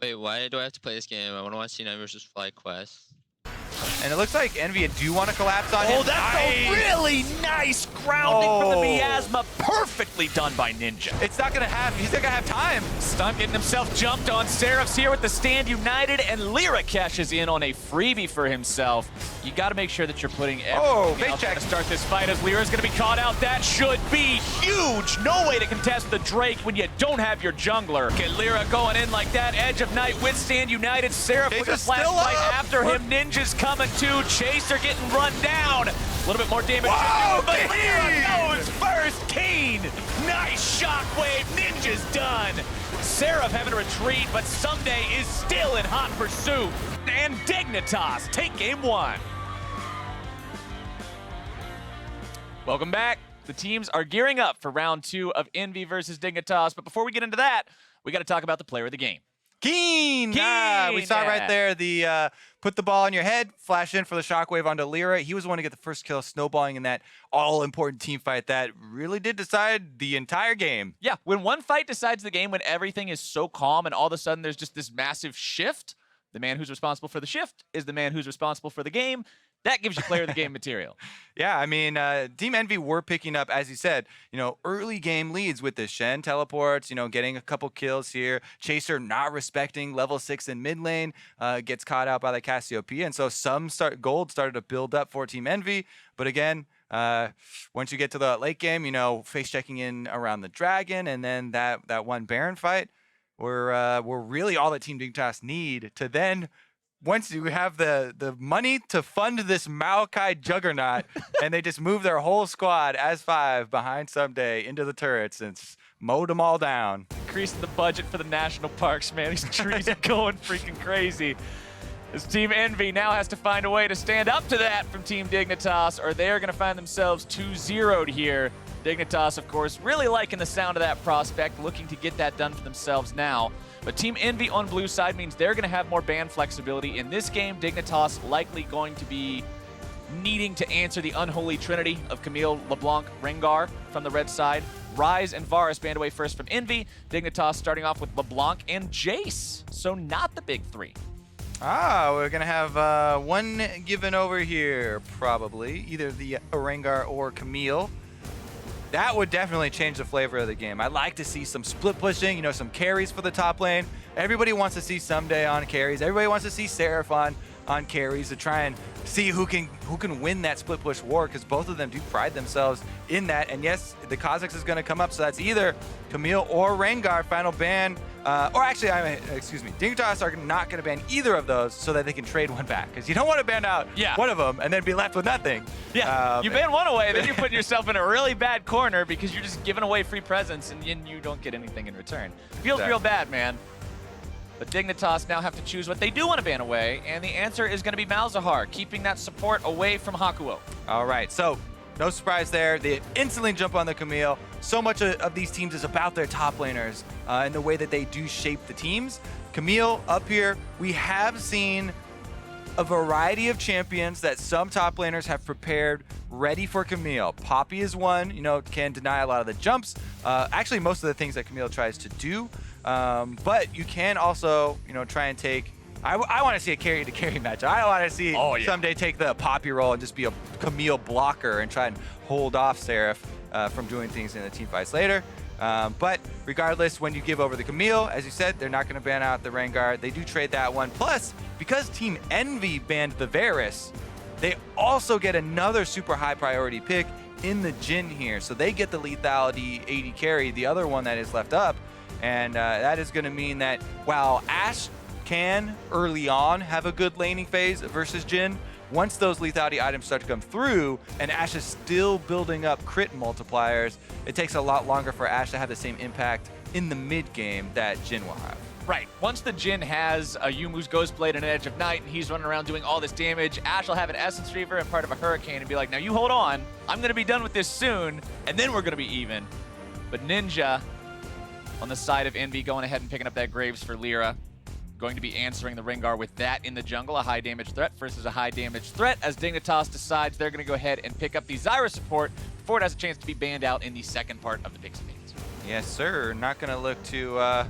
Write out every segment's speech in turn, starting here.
Wait, why do I have to play this game? I want to watch C9 versus FlyQuest. And it looks like Envy do want to collapse on him. Oh, that's a really nice grounding from the miasma. Perfectly done by Ninja. It's not going to have, he's not going to have time. Stunt getting himself jumped on. Seraph's here with the stand united, and Lyra cashes in on a freebie for himself. You got to make sure that you're putting everything out there to start this fight, as Lyra's going to be caught out. That should be huge. No way to contest the Drake when you don't have your jungler. Get Lyra going in like that. Edge of Night with stand united. Seraph with a flashlight after him. Ninja's coming too. Chaser getting run down. A little bit more damage. Whoa, but Lyra goes first. Kane, nice shockwave. Ninja's done. Seraph having to retreat, but Someday is still in hot pursuit. And Dignitas take game one. Welcome back. The teams are gearing up for round 2 of Envy versus Dignitas. But before we get into that, we got to talk about the player of the game. Keen! We saw right there the put the ball in your head, flash in for the shockwave onto Lyra. He was the one to get the first kill, snowballing in that all-important team fight that really did decide the entire game. Yeah, when one fight decides the game, when everything is so calm and all of a sudden there's just this massive shift, the man who's responsible for the shift is the man who's responsible for the game. That gives you player of the game material. Yeah, I mean, Team Envy were picking up, as you said, early game leads with this. Shen teleports, getting a couple kills here. Chaser not respecting level 6 in mid lane, gets caught out by the Cassiopeia. And so some gold started to build up for Team Envy. But again, once you get to the late game, face checking in around the dragon and then that one Baron fight were really all that Team Dignitas need to then, once you have the money to fund this Maokai juggernaut, and they just move their whole squad as 5 behind Someday into the turrets and mowed them all down. Increasing the budget for the national parks, man. These trees are going freaking crazy. This Team Envy now has to find a way to stand up to that from Team Dignitas, or they are going to find themselves 2-0'd here. Dignitas, of course, really liking the sound of that prospect, looking to get that done for themselves now. But Team Envy on blue side means they're going to have more ban flexibility. In this game, Dignitas likely going to be needing to answer the unholy trinity of Camille, LeBlanc, Rengar from the red side. Ryze and Varus banned away first from Envy. Dignitas starting off with LeBlanc and Jace. So not the big 3. We're going to have one given over here, probably. Either the Rengar or Camille. That would definitely change the flavor of the game. I'd like to see some split pushing, some carries for the top lane. Everybody wants to see Someday on carries. Everybody wants to see Seraph on carries to try and see who can win that split push war, because both of them do pride themselves in that. And yes, the Kha'Zix is going to come up, so that's either Camille or Rengar final ban. Or actually, excuse me, Dignitas are not going to ban either of those so that they can trade one back, because you don't want to ban out one of them and then be left with nothing. Yeah, you ban one away, then you're putting yourself in a really bad corner because you're just giving away free presents and you don't get anything in return. Feels real bad, man. But Dignitas now have to choose what they do want to ban away, and the answer is going to be Malzahar, keeping that support away from Hakuo. All right, so no surprise there. They instantly jump on the Camille. So much of these teams is about their top laners and the way that they do shape the teams. Camille up here, we have seen a variety of champions that some top laners have prepared ready for Camille. Poppy is one, can deny a lot of the jumps. Actually, most of the things that Camille tries to do. But you can also, try and take... I want to see a carry-to-carry match. I want to see Someday take the Poppy role and just be a Camille blocker and try and hold off Seraph from doing things in the team fights later. But regardless, when you give over the Camille, as you said, they're not going to ban out the Rengar. They do trade that one. Plus, because Team Envy banned the Varus, they also get another super high priority pick in the Jhin here. So they get the lethality 80 carry, the other one that is left up. And that is going to mean that while Ashe can early on have a good laning phase versus Jhin, once those lethality items start to come through and Ashe is still building up crit multipliers, it takes a lot longer for Ashe to have the same impact in the mid game that Jhin will have. Right. Once the Jhin has a Yumu's Ghostblade and an Edge of Night, and he's running around doing all this damage, Ashe will have an Essence Reaver and part of a Hurricane and be like, now you hold on, I'm going to be done with this soon, and then we're going to be even. But Ninja, on the side of Envy, going ahead and picking up that Graves for Lyra. Going to be answering the Rengar with that in the jungle, a high damage threat versus a high damage threat, as Dignitas decides they're going to go ahead and pick up the Zyra support before it has a chance to be banned out in the second part of the Pixie Games. Yes, sir. Not going to look to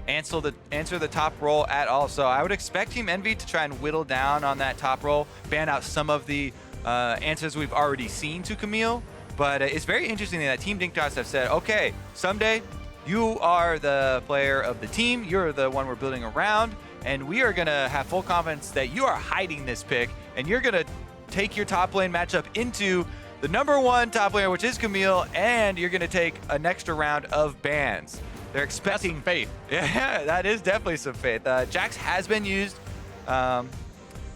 answer the top role at all. So I would expect Team Envy to try and whittle down on that top role, ban out some of the answers we've already seen to Camille. But it's very interesting that Team Dignitas have said, okay, someday you are the player of the team. You're the one we're building around. And we are going to have full confidence that you are hiding this pick. And you're going to take your top lane matchup into the #1 top laner, which is Camille. And you're going to take an extra round of bans. They're expecting faith. Yeah, that is definitely some faith. Jax has been used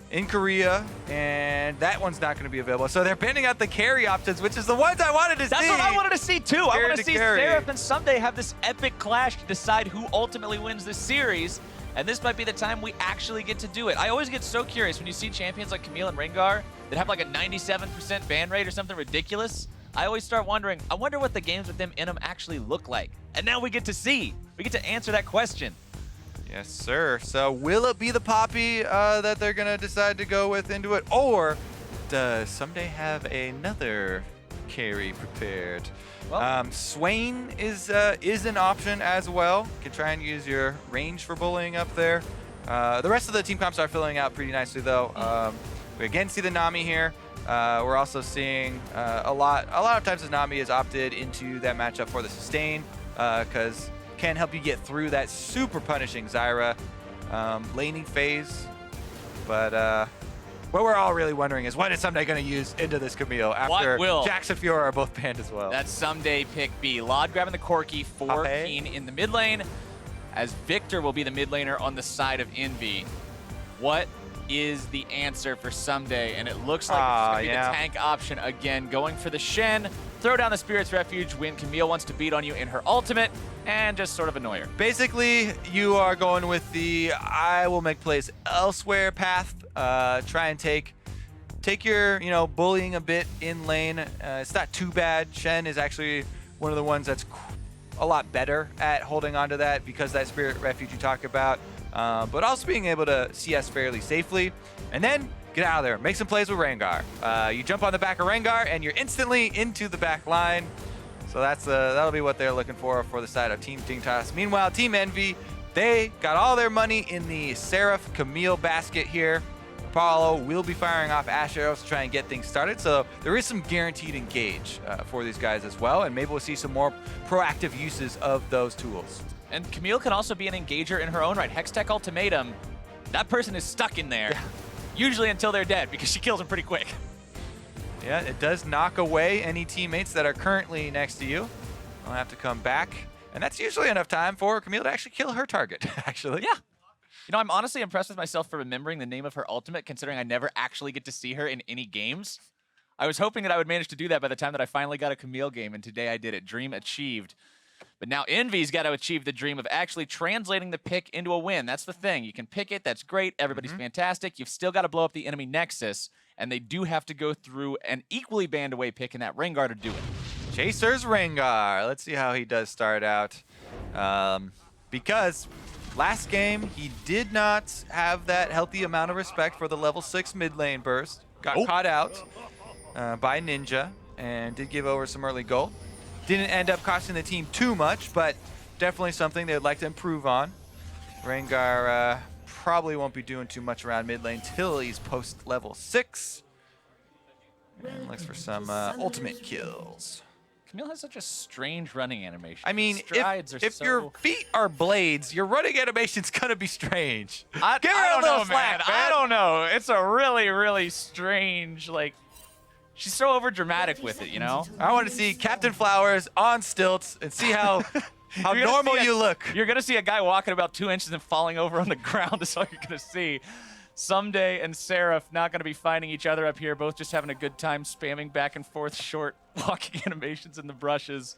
in Korea, and that one's not going to be available. So they're banning out the carry options, which is the ones I wanted to see. That's what I wanted to see too. I want to see carry. Seraph and Someday have this epic clash to decide who ultimately wins this series. And this might be the time we actually get to do it. I always get so curious when you see champions like Camille and Rengar that have like a 97% ban rate or something ridiculous. I always start wondering, I wonder what the games with them in them actually look like. And now we get to see. We get to answer that question. Yes, sir. So will it be the Poppy that they're going to decide to go with into it? Or does Someday have another carry prepared? Well, Swain is an option as well. You can try and use your range for bullying up there. The rest of the team comps are filling out pretty nicely, though. We again see the Nami here. We're also seeing a lot of times the Nami is opted into that matchup for the sustain because can help you get through that super punishing Zyra laning phase. But what we're all really wondering is what is Someday going to use into this Camille after Jax and Fiora are both banned as well. That Someday pick B. Lod grabbing the Corki for Keen in the mid lane, as Victor will be the mid laner on the side of Envy. What is the answer for Someday? And it looks like it's going to be the tank option again, going for the Shen, throw down the Spirit's Refuge when Camille wants to beat on you in her ultimate, and just sort of annoy her. Basically, you are going with the I will make plays elsewhere path. Try and take your, bullying a bit in lane. It's not too bad. Shen is actually one of the ones that's a lot better at holding on to that because that Spirit Refuge you talk about. But also being able to CS fairly safely. And then get out of there. Make some plays with Rengar. You jump on the back of Rengar, and you're instantly into the back line. So that'll be what they're looking for the side of Team Dignitas. Meanwhile, Team Envy, they got all their money in the Seraph Camille basket here. Apollo will be firing off Ash arrows to try and get things started. So there is some guaranteed engage for these guys as well. And maybe we'll see some more proactive uses of those tools. And Camille can also be an engager in her own right. Hextech Ultimatum, that person is stuck in there, usually until they're dead because she kills them pretty quick. Yeah, it does knock away any teammates that are currently next to you. They'll have to come back. And that's usually enough time for Camille to actually kill her target, actually. Yeah. I'm honestly impressed with myself for remembering the name of her ultimate, considering I never actually get to see her in any games. I was hoping that I would manage to do that by the time that I finally got a Camille game, and today I did it. Dream achieved. But now Envy's got to achieve the dream of actually translating the pick into a win. That's the thing. You can pick it. That's great. Everybody's fantastic. You've still got to blow up the enemy Nexus, and they do have to go through an equally banned away pick in that Rengar to do it. Chaser's Rengar. Let's see how he does start out. Because last game, he did not have that healthy amount of respect for the level 6 mid lane burst. Got caught out by Ninja and did give over some early gold. Didn't end up costing the team too much, but definitely something they'd like to improve on. Rengar probably won't be doing too much around mid lane till he's post level 6. And looks for some ultimate kills. Camille has such a strange running animation. I mean, if so... your feet are blades, your running animation's gonna be strange. Give her a little slack, man. I don't know. It's a really, really strange, she's so over dramatic with it, I want to see Captain Flowers on stilts and see how normal you look. You're gonna see a guy walking about 2 inches and falling over on the ground. That's all you're gonna see. Someday and Seraph not gonna be finding each other up here, both just having a good time spamming back and forth short walking animations in the brushes.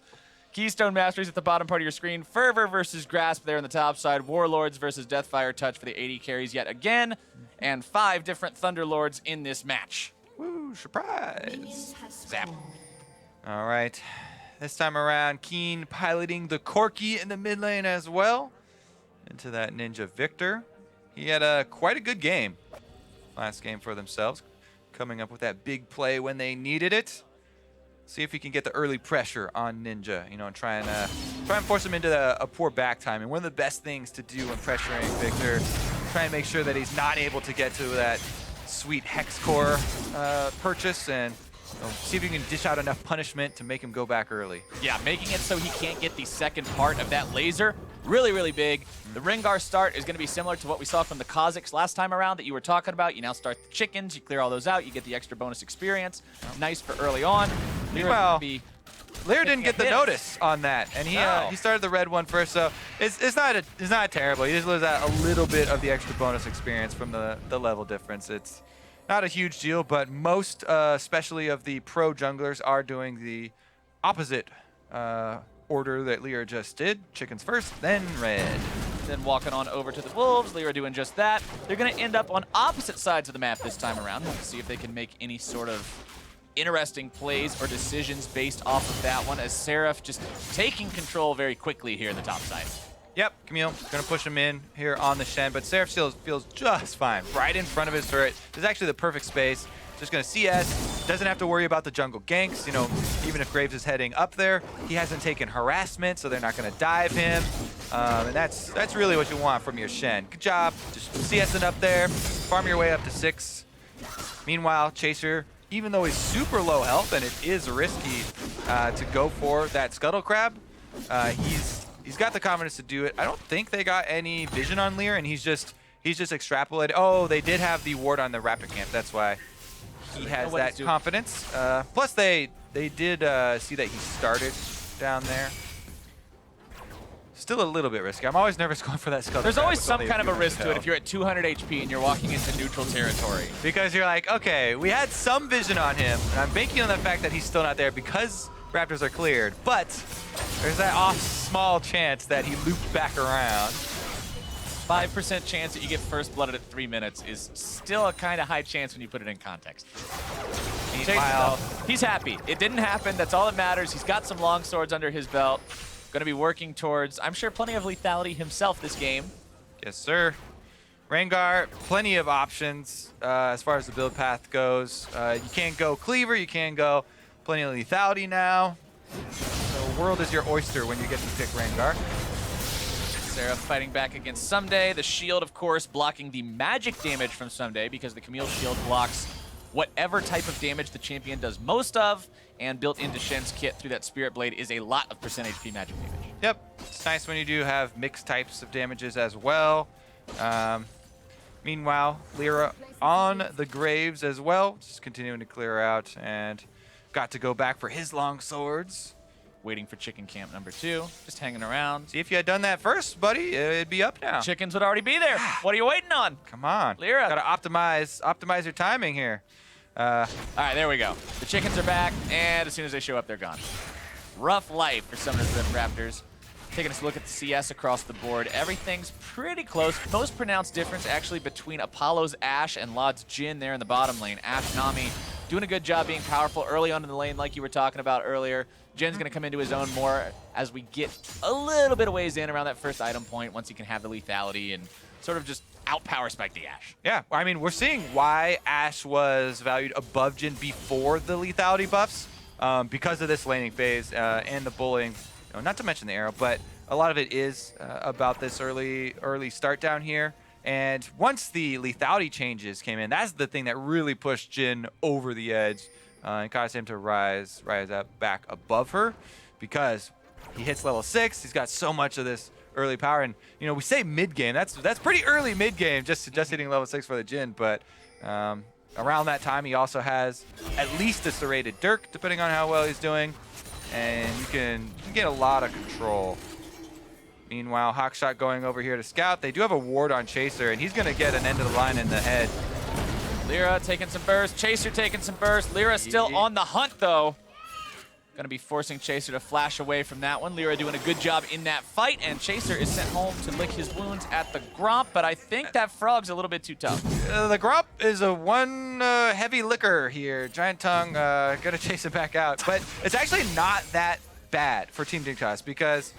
Keystone Masteries at the bottom part of your screen. Fervor versus Grasp there on the top side. Warlords versus Deathfire Touch for the 80 carries yet again. And 5 different Thunderlords in this match. Woo, surprise. Zap. All right. This time around, Keen piloting the Corki in the mid lane as well. Into that Ninja Victor. He had quite a good game last game for themselves. Coming up with that big play when they needed it. See if he can get the early pressure on Ninja, you know, and try and force him into a poor back time. And one of the best things to do when pressuring Victor, try and make sure that he's not able to get to that sweet Hex Core purchase, and see if you can dish out enough punishment to make him go back early. Yeah, making it so he can't get the second part of that laser. Really, really big. The Rengar start is going to be similar to what we saw from the Kazakhs last time around that you were talking about. You now start the chickens, you clear all those out, you get the extra bonus experience. Nice for early on. Meanwhile, Lyra didn't get the notice on that, and he started the red one first, so it's not terrible. He just loses out a little bit of the extra bonus experience from the level difference. It's not a huge deal, but most, especially of the pro junglers, are doing the opposite order that Lyra just did. Chickens first, then red. Then walking on over to the Wolves, Lyra doing just that. They're going to end up on opposite sides of the map this time around. We'll see if they can make any sort of interesting plays or decisions based off of that one, as Seraph just taking control very quickly here in the top side. Yep, Camille gonna push him in here on the Shen, but Seraph still feels just fine. Right in front of his turret. This is actually the perfect space. Just gonna CS, doesn't have to worry about the jungle ganks. You know, even if Graves is heading up there, he hasn't taken harassment, so they're not gonna dive him. And that's really what you want from your Shen. Good job, just CSing up there, farm your way up to 6. Meanwhile, Chaser, even though he's super low health and it is risky to go for that Scuttle Crab, he's got the confidence to do it. I don't think they got any vision on Lear, and he's just extrapolated. Oh, they did have the ward on the Raptor Camp. That's why he has that confidence. Plus, they did see that he started down there. Still a little bit risky. I'm always nervous going for that Scuttle There's Crab always with some only kind of a risk to it health. if you're at 200 HP and you're walking into neutral territory. Because you're like, okay, we had some vision on him, and I'm banking on the fact that he's still not there because Raptors are cleared, but there's that off small chance that he looped back around. 5% chance that you get first blooded at 3 minutes is still a kind of high chance when you put it in context. Meanwhile, he's happy. It didn't happen. That's all that matters. He's got some long swords under his belt. Going to be working towards, I'm sure, plenty of lethality himself this game. yes, sir. Rengar, plenty of options as far as the build path goes. You can't go Cleaver, you can go plenty of lethality now. The world is your oyster when you get to pick Rengar. Seraph fighting back against Someday. The shield, of course, blocking the magic damage from Someday because the Camille shield blocks whatever type of damage the champion does most of, and built into Shen's kit through that Spirit Blade is a lot of percent HP magic damage. Yep, it's nice when you do have mixed types of damages as well. Meanwhile, Lyra on the Graves as well, just continuing to clear out, and got to go back for his long swords. Waiting for chicken camp number 2, just hanging around. See, if you had done that first, buddy, it'd be up now. Chickens would already be there. What are you waiting on? Come on. Lyra. Gotta optimize your timing here. All right, there we go. The chickens are back, and as soon as they show up, they're gone. Rough life for some of the Raptors. Taking a look at the CS across the board, everything's pretty close. Most pronounced difference actually between Apollo's Ashe and Lod's Jhin there in the bottom lane. Ashe Nami doing a good job being powerful early on in the lane like you were talking about earlier. Jhin's going to come into his own more as we get a little bit of ways in around that first item point once he can have the lethality and sort of just outpower spike the Ashe. Yeah, I mean, we're seeing why Ashe was valued above Jhin before the lethality buffs because of this laning phase and the bullying. You know, not to mention the arrow, but a lot of it is about this early start down here. And once the lethality changes came in, that's the thing that really pushed Jhin over the edge and caused him to rise up back above her, because he hits level 6. He's got so much of this early power, and you know, we say mid game. That's pretty early mid game, just hitting level 6 for the Jhin. But around that time, he also has at least a serrated Dirk, depending on how well he's doing, and you can get a lot of control. Meanwhile, Hawkshot going over here to scout. They do have a ward on Chaser, and he's going to get an end of the line in the head. Lyra taking some burst, Chaser taking some burst. Lyra still on the hunt, though. Going to be forcing Chaser to flash away from that one. Lyra doing a good job in that fight, and Chaser is sent home to lick his wounds at the Gromp, but I think that Frog's a little bit too tough. The Gromp is a one heavy licker here. Giant Tongue going to chase it back out. But it's actually not that bad for Team Dignitas because,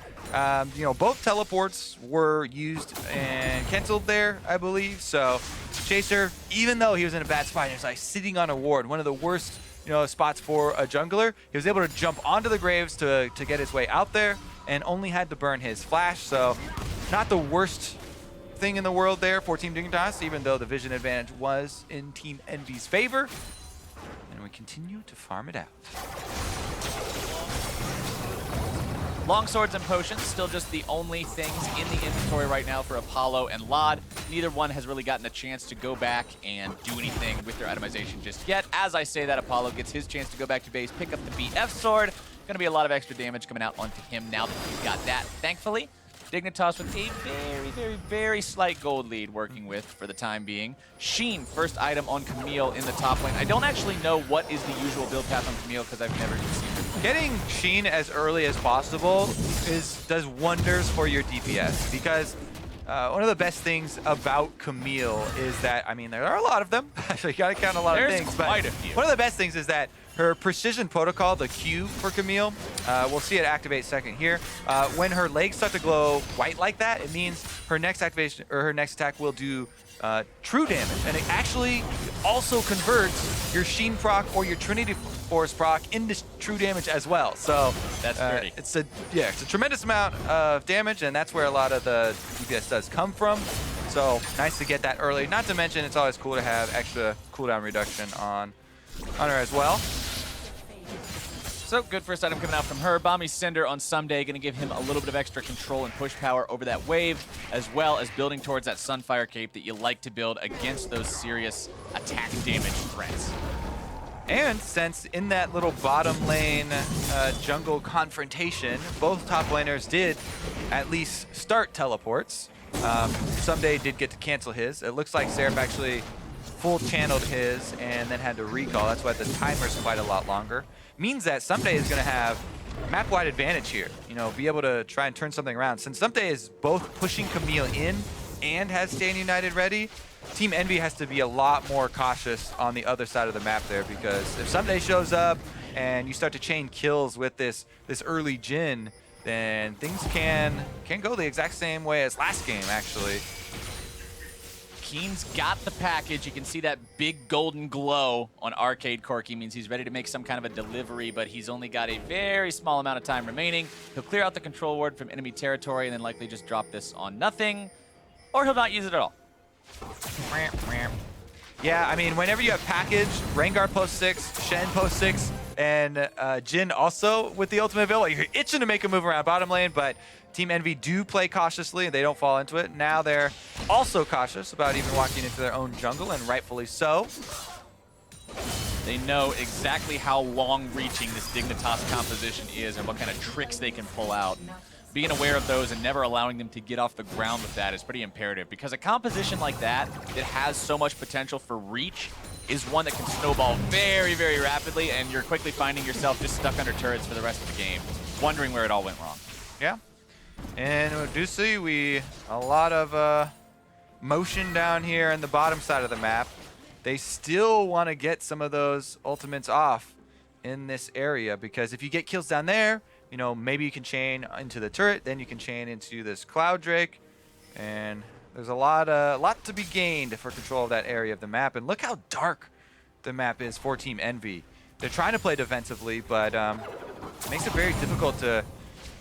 you know, both teleports were used and canceled there, I believe. So Chaser, even though he was in a bad spot, he was like sitting on a ward, one of the worst spots for a jungler. He was able to jump onto the graves to get his way out there, and only had to burn his flash. So not the worst thing in the world there for Team Dignitas, even though the vision advantage was in Team Envy's favor. And we continue to farm it out. Long swords and potions, still just the only things in the inventory right now for Apollo and Lod. Neither one has really gotten a chance to go back and do anything with their itemization just yet. As I say that, Apollo gets his chance to go back to base, pick up the BF sword. Gonna be a lot of extra damage coming out onto him now that he's got that, thankfully. Dignitas with a very, very, very slight gold lead working with for the time being. Sheen, first item on Camille in the top lane. I don't actually know what is the usual build path on Camille because I've never seen her. Getting Sheen as early as possible does wonders for your DPS, because one of the best things about Camille is that, I mean, there are a lot of them, so you gotta count a lot of things, but quite a few. One of the best things is that her precision protocol, the Q for Camille, we'll see it activate second here. When her legs start to glow white like that, it means her next activation or her next attack will do true damage, and it actually also converts your Sheen proc or your Trinity Force proc into true damage as well. So that's dirty. It's a tremendous amount of damage, and that's where a lot of the DPS does come from. So nice to get that early. Not to mention, it's always cool to have extra cooldown reduction on her as well. So good first item coming out from her. Bomby Cinder on Someday, going to give him a little bit of extra control and push power over that wave, as well as building towards that Sunfire Cape that you like to build against those serious attack damage threats. And since in that little bottom lane jungle confrontation, both top laners did at least start teleports. Someday did get to cancel his. It looks like Seraph actually full channeled his and then had to recall. That's why the timer's quite a lot longer. Means that Someday is going to have map-wide advantage here. Be able to try and turn something around. Since Someday is both pushing Camille in and has Stand United ready, Team Envy has to be a lot more cautious on the other side of the map there, because if Someday shows up and you start to chain kills with this early Jhin, then things can go the exact same way as last game, actually. Keen's got the package. You can see that big golden glow on Arcade Corky. Means he's ready to make some kind of a delivery, but he's only got a very small amount of time remaining. He'll clear out the control ward from enemy territory and then likely just drop this on nothing, or he'll not use it at all. Yeah, I mean, whenever you have package, Rengar post 6, Shen post 6, and Jhin also with the ultimate available, you're itching to make a move around bottom lane, but Team Envy do play cautiously and they don't fall into it. Now they're also cautious about even walking into their own jungle, and rightfully so. They know exactly how long-reaching this Dignitas composition is and what kind of tricks they can pull out. And being aware of those and never allowing them to get off the ground with that is pretty imperative, because a composition like that has so much potential for reach is one that can snowball very, very rapidly, and you're quickly finding yourself just stuck under turrets for the rest of the game, wondering where it all went wrong. Yeah. And we do see a lot of motion down here in the bottom side of the map. They still want to get some of those ultimates off in this area, because if you get kills down there, maybe you can chain into the turret, then you can chain into this Cloud Drake, and there's a lot to be gained for control of that area of the map. And look how dark the map is for Team Envy. They're trying to play defensively, but it makes it very difficult to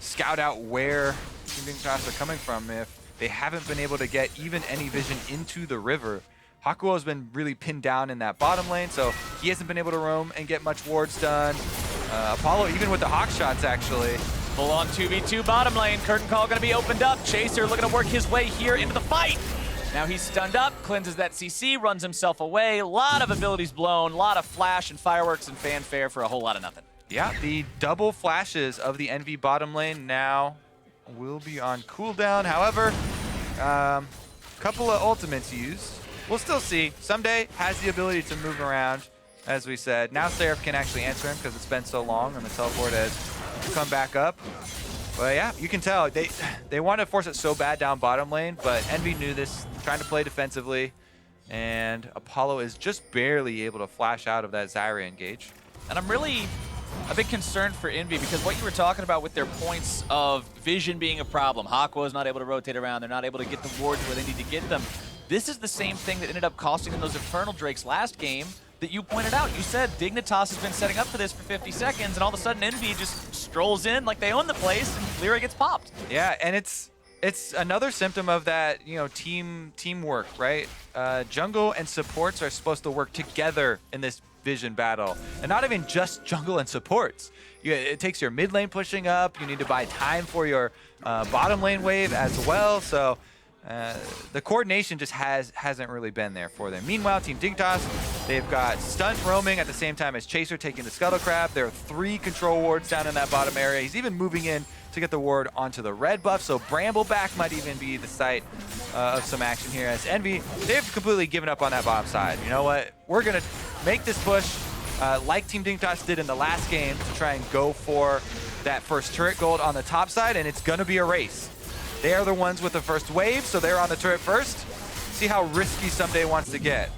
scout out where Team Dignitas are coming from if they haven't been able to get even any vision into the river. Hakuo has been really pinned down in that bottom lane, so he hasn't been able to roam and get much wards done. Apollo, even with the Hawk shots, actually. Full on 2v2 bottom lane. Curtain call going to be opened up. Chaser looking to work his way here into the fight. Now he's stunned up, cleanses that CC, runs himself away. A lot of abilities blown, a lot of flash and fireworks and fanfare for a whole lot of nothing. Yeah, the double flashes of the Envy bottom lane now will be on cooldown. However, couple of ultimates used. We'll still see. Someday has the ability to move around, as we said. Now Seraph can actually answer him because it's been so long and the teleport has come back up. But yeah, you can tell they want to force it so bad down bottom lane, but Envy knew this, trying to play defensively, and Apollo is just barely able to flash out of that Zyra engage. And I'm really a bit concerned for Envy, because what you were talking about with their points of vision being a problem. Hakuo is not able to rotate around. They're not able to get the wards where they need to get them. This is the same thing that ended up costing them those Infernal Drakes last game, that you pointed out. You said Dignitas has been setting up for this for 50 seconds, and all of a sudden Envy just strolls in like they own the place, and Lyra gets popped. Yeah, and it's another symptom of that, you know, teamwork, right? Jungle and supports are supposed to work together in this vision battle, and not even just jungle and supports. It takes your mid lane pushing up. You need to buy time for your bottom lane wave as well. So the coordination just hasn't really been there for them. Meanwhile, Team Dignitas, they've got Stunt roaming at the same time as Chaser taking the Scuttle Crab. There are 3 control wards down in that bottom area. He's even moving in to get the ward onto the red buff, so Brambleback might even be the site of some action here, as Envy, they've completely given up on that bottom side. You know what? We're going to make this push like Team Dignitas did in the last game to try and go for that first turret gold on the top side, and it's going to be a race. They are the ones with the first wave, so they're on the turret first. See how risky Someday wants to get.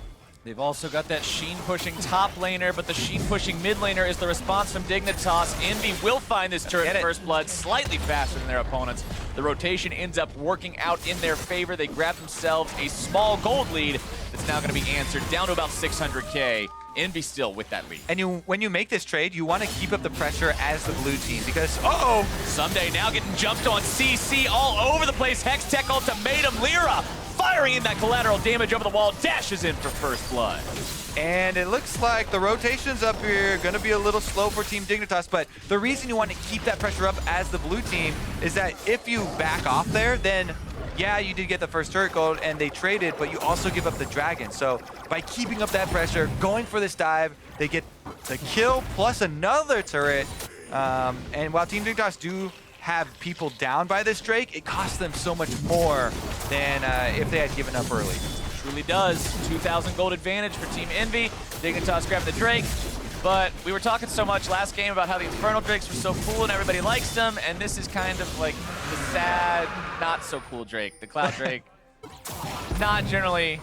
They've also got that Sheen pushing top laner, but the Sheen pushing mid laner is the response from Dignitas. Envy will find this turret first blood slightly faster than their opponents. The rotation ends up working out in their favor. They grab themselves a small gold lead that's now going to be answered down to about 600K. Envy still with that lead. And when you make this trade, you want to keep up the pressure as the blue team, because Someday now getting jumped on CC all over the place. Hex Tech ultimatum. Lyra firing in that collateral damage over the wall, dashes in for first blood. And it looks like the rotations up here are going to be a little slow for Team Dignitas, but the reason you want to keep that pressure up as the blue team is that if you back off there, then yeah, you did get the first turret gold and they traded, but you also give up the dragon. So by keeping up that pressure, going for this dive, they get the kill plus another turret. And while Team Dignitas do have people down by this Drake, it costs them so much more than if they had given up early. Truly does. 2,000 gold advantage for Team Envy. Dignitas grabbing the Drake. But we were talking so much last game about how the Infernal Drakes were so cool and everybody likes them, and this is kind of like the sad, not so cool Drake. The Cloud Drake, not generally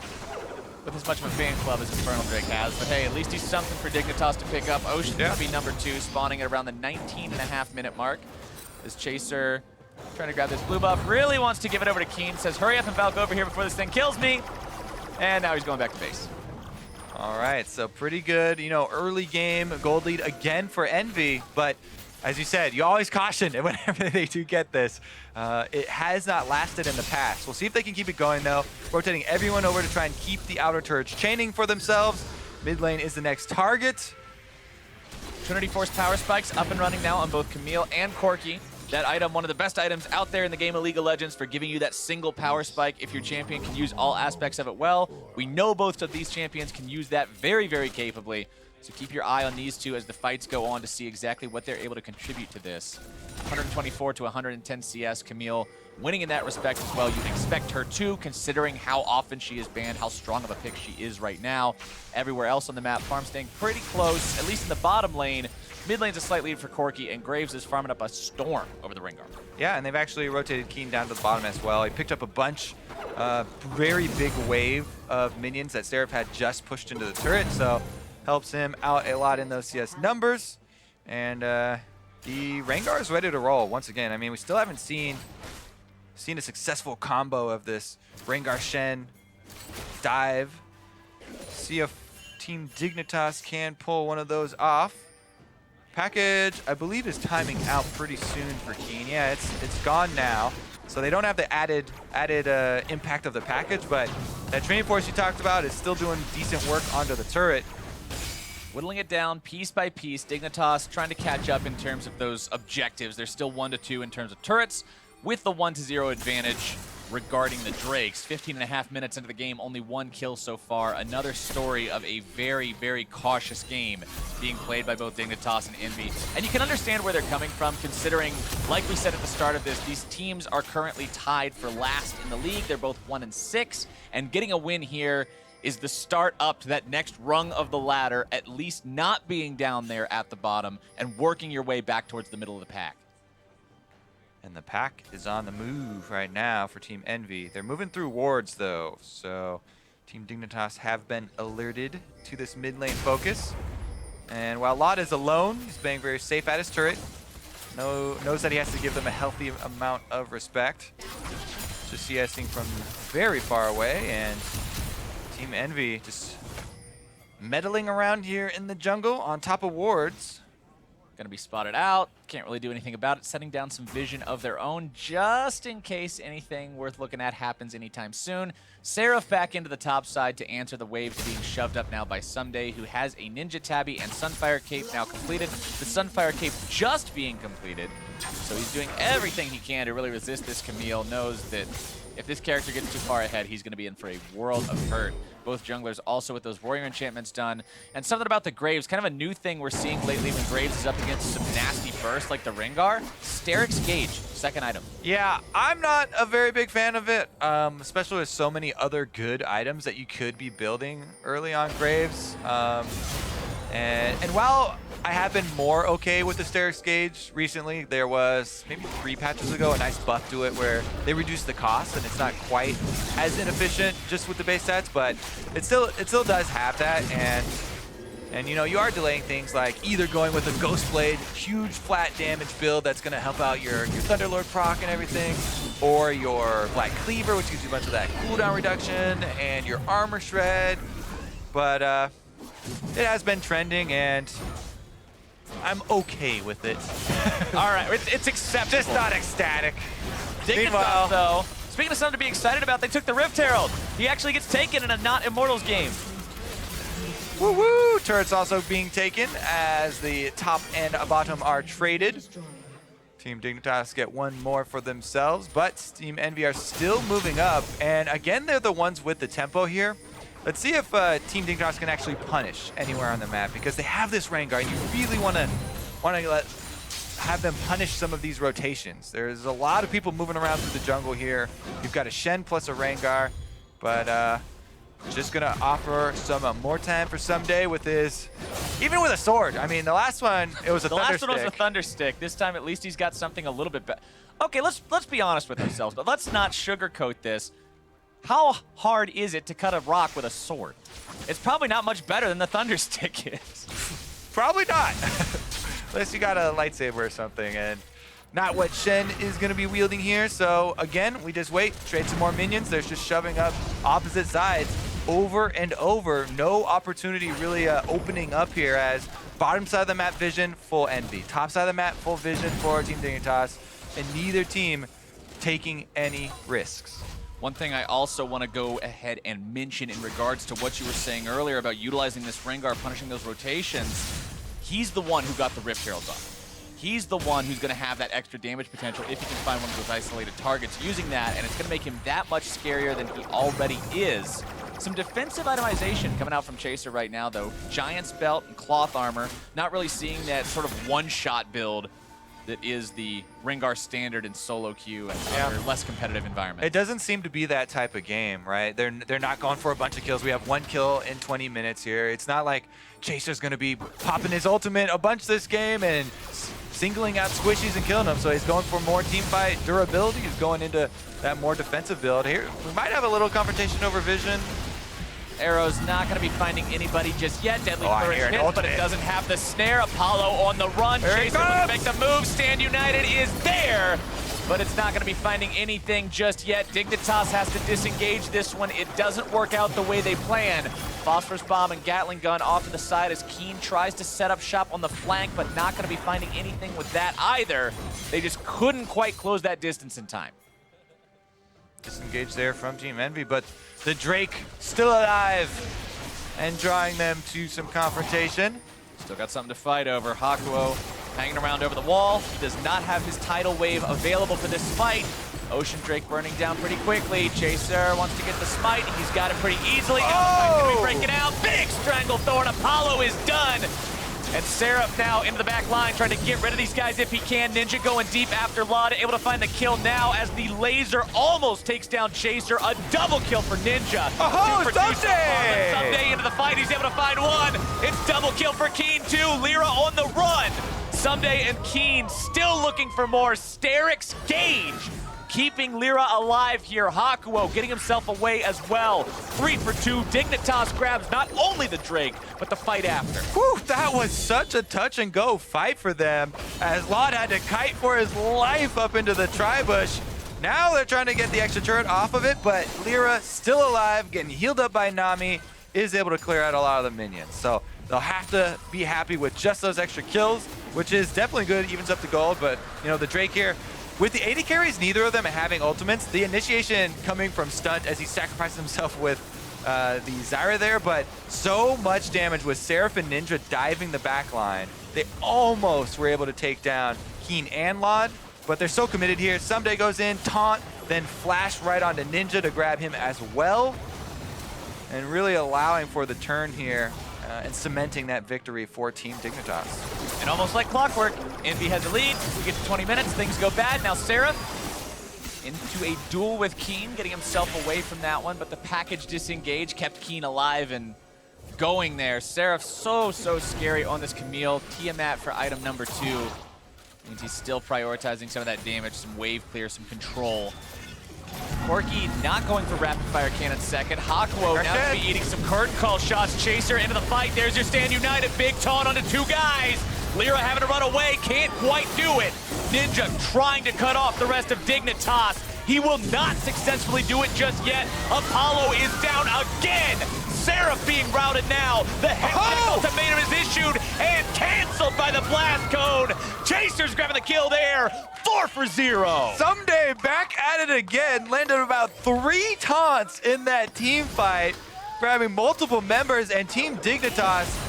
with as much of a fan club as Infernal Drake has, but hey, at least he's something for Dignitas to pick up. Ocean's going to be number 2, spawning at around the 19.5-minute mark. This Chaser trying to grab this blue buff, really wants to give it over to Keen, says hurry up and Valk over here before this thing kills me, and now he's going back to base. All right, so pretty good, you know, early game gold lead again for Envy, but as you said, you always caution whenever they do get this. It has not lasted in the past. We'll see if they can keep it going though. Rotating everyone over to try and keep the outer turrets chaining for themselves. Mid lane is the next target. Trinity Force power spikes up and running now on both Camille and Corki. That item, one of the best items out there in the game of League of Legends for giving you that single power spike if your champion can use all aspects of it well. We know both of these champions can use that very, very capably. So keep your eye on these two as the fights go on to see exactly what they're able to contribute to this. 124 to 110 CS, Camille winning in that respect as well. You'd expect her to, considering how often she is banned, how strong of a pick she is right now. Everywhere else on the map, farm staying pretty close, at least in the bottom lane. Mid lane's a slight lead for Corki, and Graves is farming up a storm over the Rengar. Yeah, and they've actually rotated Keen down to the bottom as well. He picked up a bunch, very big wave of minions that Seraph had just pushed into the turret, so helps him out a lot in those CS numbers. And the Rengar is ready to roll once again. I mean, we still haven't seen a successful combo of this Rengar Shen dive. See if Team Dignitas can pull one of those off. Package, I believe, is timing out pretty soon for Keen. Yeah, it's gone now. So they don't have the added impact of the package, but that Training Force you talked about is still doing decent work onto the turret. Whittling it down piece by piece. Dignitas trying to catch up in terms of those objectives. They're still 1-2 in terms of turrets, with the 1-0 advantage regarding the Drakes. 15.5 minutes into the game, only 1 kill so far. Another story of a very, very cautious game being played by both Dignitas and Envy. And you can understand where they're coming from, considering, like we said at the start of this, these teams are currently tied for last in the league. They're both 1-6, and getting a win here is the start up to that next rung of the ladder, at least not being down there at the bottom and working your way back towards the middle of the pack. And the pack is on the move right now for Team Envy. They're moving through wards though, so Team Dignitas have been alerted to this mid lane focus. And while Lot is alone, he's being very safe at his turret. Knows that he has to give them a healthy amount of respect. Just CSing from very far away, and Team Envy just meddling around here in the jungle on top of wards. Gonna be spotted out. Can't really do anything about it. Setting down some vision of their own just in case anything worth looking at happens anytime soon. Seraph back into the top side to answer the waves being shoved up now by Someday, who has a Ninja Tabby and Sunfire Cape now completed. The Sunfire Cape just being completed. So he's doing everything he can to really resist this Camille. Knows that if this character gets too far ahead, he's going to be in for a world of hurt. Both junglers also with those warrior enchantments done. And something about the Graves, kind of a new thing we're seeing lately when Graves is up against some nasty bursts like the Rengar. Steric's Gauge, second item. Yeah, I'm not a very big fan of it, especially with so many other good items that you could be building early on Graves. And while I have been more okay with the Steric's Gauge recently, there was maybe 3 patches ago a nice buff to it where they reduced the cost and it's not quite as inefficient just with the base stats, but it still does have that. And you know, you are delaying things like either going with a Ghost Blade, huge flat damage build that's going to help out your Thunderlord proc and everything, or your Black Cleaver, which gives you a bunch of that cooldown reduction, and your Armor Shred. But it has been trending, and I'm okay with it. All right, it's acceptable. Just not ecstatic. Dignitas, though, speaking of something to be excited about, they took the Rift Herald. He actually gets taken in a not Immortals game. Woo woo! Turrets also being taken as the top and bottom are traded. Team Dignitas get one more for themselves, but Team Envy are still moving up. And again, they're the ones with the tempo here. Let's see if Team Dignitas can actually punish anywhere on the map, because they have this Rengar, and you really want to have them punish some of these rotations. There's a lot of people moving around through the jungle here. You've got a Shen plus a Rengar, but just gonna offer some more time for Someday with his, even with a sword. I mean, the last one, it was a Thunder Stick. The last one was a Thunder Stick. This time, at least he's got something a little bit better. Okay, let's be honest with ourselves, but let's not sugarcoat this. How hard is it to cut a rock with a sword? It's probably not much better than the Thunder Stick is. Probably not. Unless you got a lightsaber or something, and not what Shen is going to be wielding here. So again, we just wait, trade some more minions. There's just shoving up opposite sides over and over. No opportunity really opening up here, as bottom side of the map vision, full Envy. Top side of the map, full vision for Team Dignitas, and neither team taking any risks. One thing I also want to go ahead and mention in regards to what you were saying earlier about utilizing this Rengar, punishing those rotations, he's the one who got the Rift Herald off. He's the one who's going to have that extra damage potential if he can find one of those isolated targets using that, and it's going to make him that much scarier than he already is. Some defensive itemization coming out from Chaser right now, though. Giant's Belt and Cloth Armor. Not really seeing that sort of one-shot build that is the Rengar standard in solo queue and other less competitive environments. It doesn't seem to be that type of game, right? They're not going for a bunch of kills. We have 1 kill in 20 minutes here. It's not like Chaser's going to be popping his ultimate a bunch this game and singling out squishies and killing them. So he's going for more team fight durability. He's going into that more defensive build here. We might have a little confrontation over vision. Arrow's not going to be finding anybody just yet. Deadly Flourish hits, but it doesn't have the snare. Apollo on the run. Chaser would make the move. Stand United is there, but it's not going to be finding anything just yet. Dignitas has to disengage this one. It doesn't work out the way they plan. Phosphorus Bomb and Gatling Gun off to the side as Keen tries to set up shop on the flank, but not going to be finding anything with that either. They just couldn't quite close that distance in time. Disengage there from Team Envy, but the Drake still alive and drawing them to some confrontation. Still got something to fight over. Hakuo hanging around over the wall. He does not have his tidal wave available for this fight. Ocean Drake burning down pretty quickly. Chaser wants to get the smite. He's got it pretty easily. Going to be breaking out. Big Stranglethorn. Apollo is done. And Seraph now into the back line, trying to get rid of these guys if he can. Ninja going deep after Lod, able to find the kill now as the laser almost takes down Chaser. A double kill for Ninja. Oh, Someday! Someday into the fight, he's able to find one. It's double kill for Keen too. Lyra on the run. Someday and Keen still looking for more. Steric's Gauge keeping Lyra alive here. Hakuo getting himself away as well. 3 for 2. Dignitas grabs not only the Drake, but the fight after. Whew, that was such a touch and go fight for them, as Lod had to kite for his life up into the tri-bush. Now they're trying to get the extra turret off of it, but Lyra still alive, getting healed up by Nami. is able to clear out a lot of the minions. So they'll have to be happy with just those extra kills, which is definitely good, evens up the gold. But, you know, the Drake here, with the AD carries, neither of them having ultimates, the initiation coming from Stunt as he sacrificed himself with the Zyra there, but so much damage with Seraph and Ninja diving the back line. They almost were able to take down Keen and Lod, but they're so committed here. Someday goes in, taunt, then flash right onto Ninja to grab him as well, and really allowing for the turn here and cementing that victory for Team Dignitas. And almost like clockwork, Envy has a lead. We get to 20 minutes, things go bad. Now Seraph into a duel with Keen, getting himself away from that one, but the package disengage kept Keen alive and going there. Seraph so scary on this Camille. Tiamat for item number 2. Means he's still prioritizing some of that damage, some wave clear, some control. Corky not going for rapid fire cannon second. Hakuo now going to be eating some curtain call shots. Chaser into the fight. There's your stand united. Big taunt onto 2 guys. Lyra having to run away, can't quite do it. Ninja trying to cut off the rest of Dignitas. He will not successfully do it just yet. Apollo is down again. Seraph being routed now. The head ultimatum is issued and canceled by the blast cone. Chaser's grabbing the kill there. 4 for 0. Someday back at it again. Landed about 3 taunts in that team fight, grabbing multiple members, and Team Dignitas,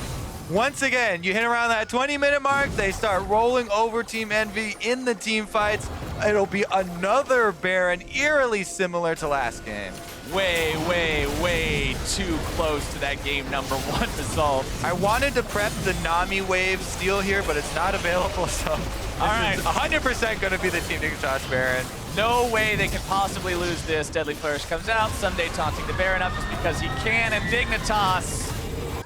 once again, you hit around that 20-minute mark, they start rolling over Team Envy in the team fights. It'll be another Baron, eerily similar to last game. Way too close to that game number 1 result. I wanted to prep the Nami wave steal here, but it's not available, so all right, 100% going to be the Team Dignitas Baron. No way they can possibly lose this. Deadly Flourish comes out, Someday taunting the Baron up just because he can, and Dignitas.